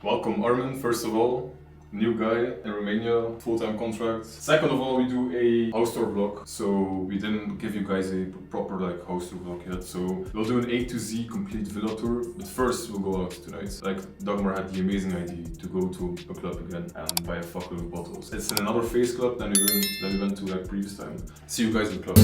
Welcome Armin, first of all. New guy in Romania, full-time contract. Second of all, we do a house tour vlog. So we didn't give you guys a proper house tour vlog yet. So we'll do an A to Z complete villa tour. But first we'll go out tonight. Dagmar had the amazing idea to go to a club again and buy a fuckload of bottles. It's in another face club than we went to previous time. See you guys in the club.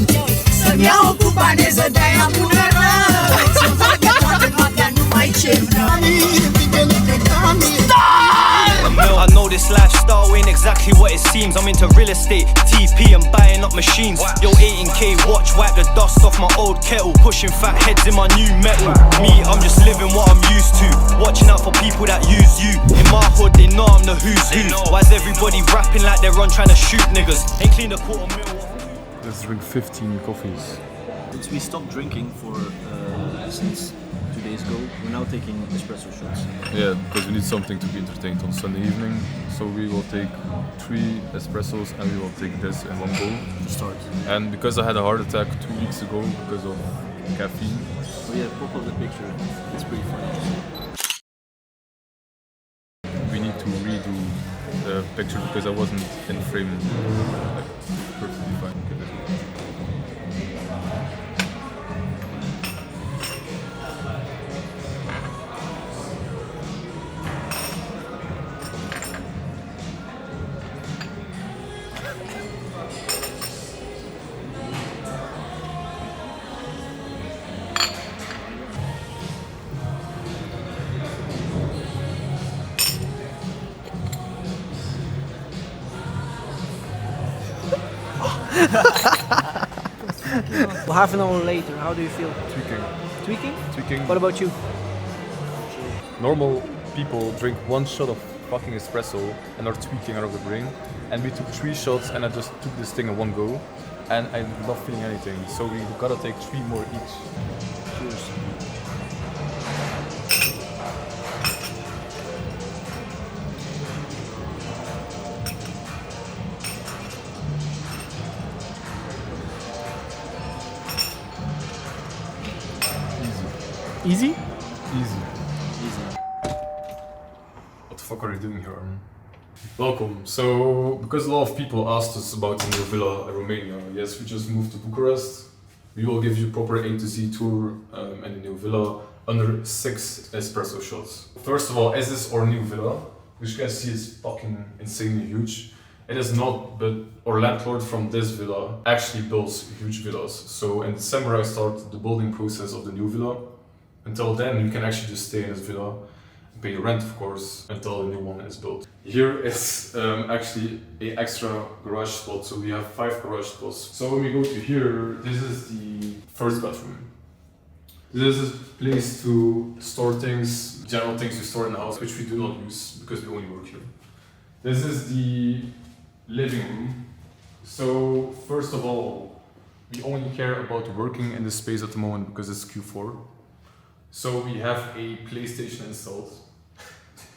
I know this lifestyle ain't exactly what it seems. I'm into real estate, TP and buying up machines. Yo, 18K watch, wipe the dust off my old kettle. Pushing fat heads in my new metal. Me, I'm just living what I'm used to. Watching out for people that use you. In my hood, they know I'm the who's who. Why's everybody rapping like they're on trying to shoot niggas? Ain't clean a quarter mil. Let's drink 15 coffees. Since we stopped drinking since 2 days ago, we're now taking espresso shots. Yeah, because we need something to be entertained on Sunday evening. So we will take 3 espressos and we will take this in one go. To start. And because I had a heart attack 2 weeks ago because of caffeine. Oh yeah, pop up the picture. It's pretty funny. We need to redo the picture because I wasn't in frame perfectly fine. Well, half an hour later, how do you feel? Tweaking. Tweaking? What about you? Normal people drink 1 shot of fucking espresso and are tweaking out of the brain. And we took 3 shots and I just took this thing in one go. And I'm not feeling anything. So we gotta take 3 more each. Cheers. Easy? Easy. What the fuck are you doing here, Armin? Welcome. So, because a lot of people asked us about the new villa in Romania, yes, we just moved to Bucharest. We will give you proper A to Z tour in the new villa under 6 espresso shots. First of all, as is our new villa, which you can see is fucking insanely huge. It is not, but our landlord from this villa actually builds huge villas. So in December I start the building process of the new villa. Until then, you can actually just stay in this villa and pay the rent, of course, until the new one is built. Here is actually an extra garage spot, so we have 5 garage spots. So when we go to here, this is the first bedroom. This is a place to store things, general things we store in the house, which we do not use because we only work here. This is the living room. So first of all, we only care about working in this space at the moment because it's Q4. So we have a PlayStation installed.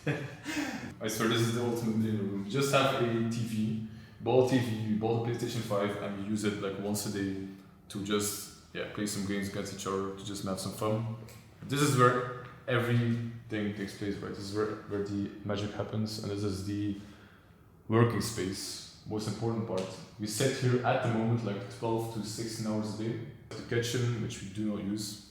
I swear this is the ultimate living room. We just have a TV. We bought a PlayStation 5 and we use it once a day to just play some games against each other, to just have some fun. This is where everything takes place, right? This is where the magic happens, and this is the working space, most important part. We sit here at the moment 12 to 16 hours a day. The kitchen, which we do not use.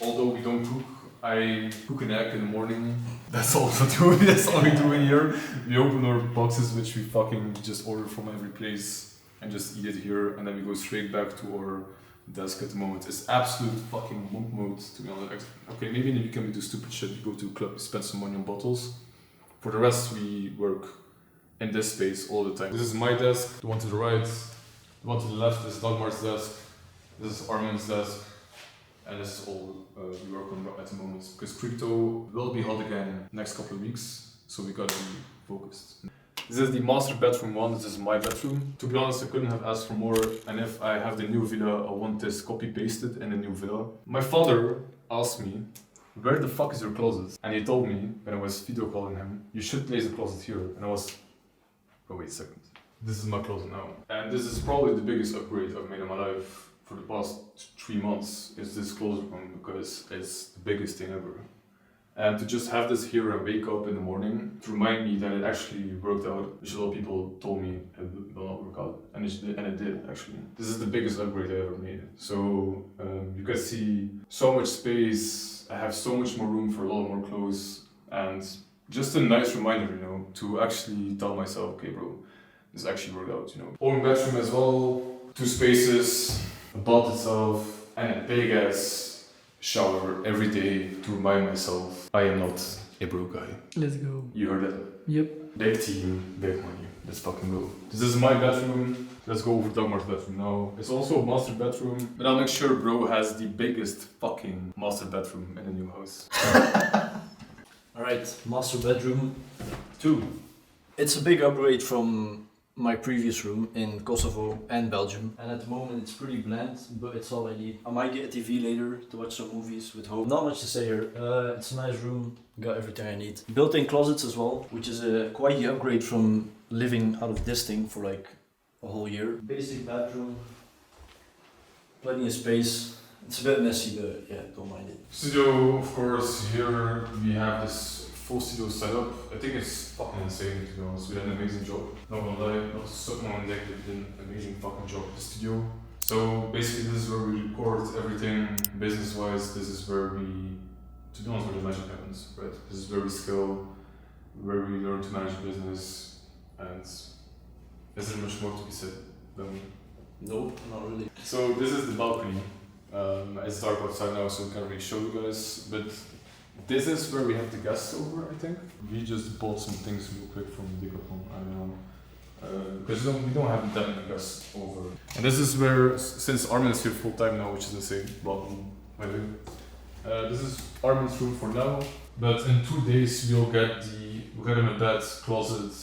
Although we don't cook, I cook an egg in the morning. That's all we do. That's all we do in here. We open our boxes, which we fucking just order from every place, and just eat it here, and then we go straight back to our desk at the moment. It's absolute fucking monk mode, to be honest. Okay, maybe in the weekend we do stupid shit. We go to a club, we spend some money on bottles. For the rest, we work in this space all the time. This is my desk. The one to the right, the one to the left is Dagmar's desk. This is Armin's desk. And this is all we work on at the moment, because crypto will be hot again next couple of weeks, so we gotta be focused. This is the master bedroom one. This is my bedroom. To be honest, I couldn't have asked for more, and if I have the new villa, I want this copy-pasted in the new villa. My father asked me, where the fuck is your closet? And he told me, when I was video calling him, you should place the closet here. And I was, oh wait a second. This is my closet now. And this is probably the biggest upgrade I've made in my life. For the past 3 months is this closet room, because it's the biggest thing ever. And to just have this here and wake up in the morning to remind me that it actually worked out, which a lot of people told me it will not work out, and it did actually. This is the biggest upgrade I ever made. So you can see so much space, I have so much more room for a lot more clothes, and just a nice reminder, you know, to actually tell myself, okay bro, this actually worked out, you know. Own bedroom as well, 2 spaces, a bath itself, and a big ass shower every day to remind myself I am not a broke guy. Let's go. You heard that? Yep. Big team, big money. Let's fucking go. This is my bedroom. Let's go over Dagmar's bedroom now. It's also a master bedroom, but I'll make sure bro has the biggest fucking master bedroom in the new house. Alright, master bedroom 2. It's a big upgrade from my previous room in Kosovo and Belgium, and at the moment it's pretty bland, but it's all I need. I might get a TV later to watch some movies with Hope. Not much to say here. It's a nice room, got everything I need. Built-in closets as well, which is quite the upgrade from living out of this thing for like a whole year. Basic bathroom, plenty of space. It's a bit messy, but yeah, don't mind it. Studio, of course, here we have this full studio setup. I think it's fucking insane, to be honest. We did an amazing job. Not gonna lie, not to suck my own dick, but we did an amazing fucking job at the studio. So basically this is where we record everything business-wise. This is where we, to be honest, where the magic happens, right? This is where we scale, where we learn to manage business, and is there much more to be said than? Nope, not really. So this is the balcony. It's dark outside now, so I can't really show you guys, but this is where we have the guests over, I think. We just bought some things real quick from Decathlon, I don't know. Because we don't have that many guests over. And this is where, since Armin is here full time now, which is the same balcony, by the way. This is Armin's room for now, but in 2 days we'll get him a bed, closet,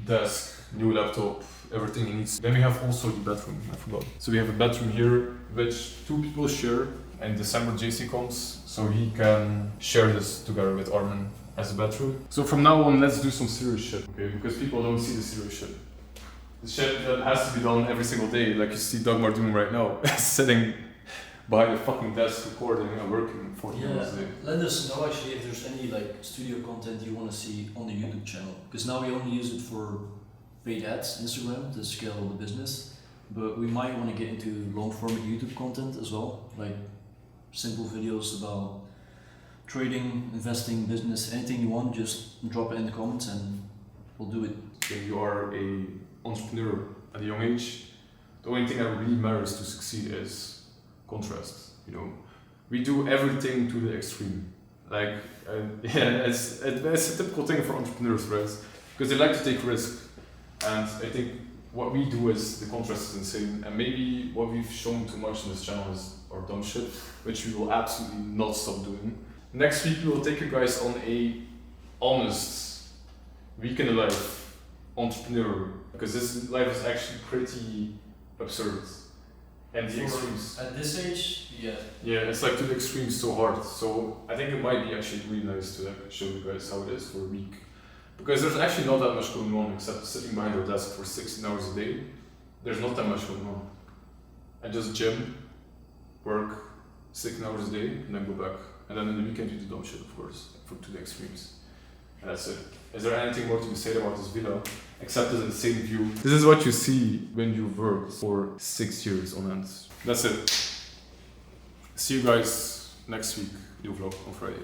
desk, new laptop, everything he needs. Then we have also the bedroom, I forgot. So we have a bedroom here, which 2 people share. In December JC comes, so he can share this together with Armin as a bedroom. So from now on, let's do some serious shit, okay? Because people don't see the serious shit. The shit that has to be done every single day, like you see Dagmar doing right now, sitting behind a fucking desk recording and working 40 hours a day. Let us know actually if there's any like studio content you want to see on the YouTube channel. Because now we only use it for paid ads, Instagram, to scale the business. But we might want to get into long format YouTube content as well, like simple videos about trading, investing, business, anything you want, just drop it in the comments and we'll do it. If you are an entrepreneur at a young age, the only thing that really matters to succeed is contrast. You know, we do everything to the extreme. Like, yeah, it's a typical thing for entrepreneurs, right? Because they like to take risks, and I think what we do is the contrast is insane. And maybe what we've shown too much on this channel is our dumb shit, which we will absolutely not stop doing. Next week we will take you guys on a honest week in the life entrepreneur, because this life is actually pretty absurd. And the extremes. At this age, yeah. Yeah, it's like to the extremes so hard. So I think it might be actually really nice to show you guys how it is for a week. Because there's actually not that much going on except sitting behind our desk for 16 hours a day. There's not that much going on. And just gym, work 16 hours a day, and then go back. And then in the weekend you do dumb shit, of course, to the extremes. And that's it. Is there anything more to be said about this villa? Except this insane view. This is what you see when you work for 6 years on end. That's it. See you guys next week, new vlog on Friday.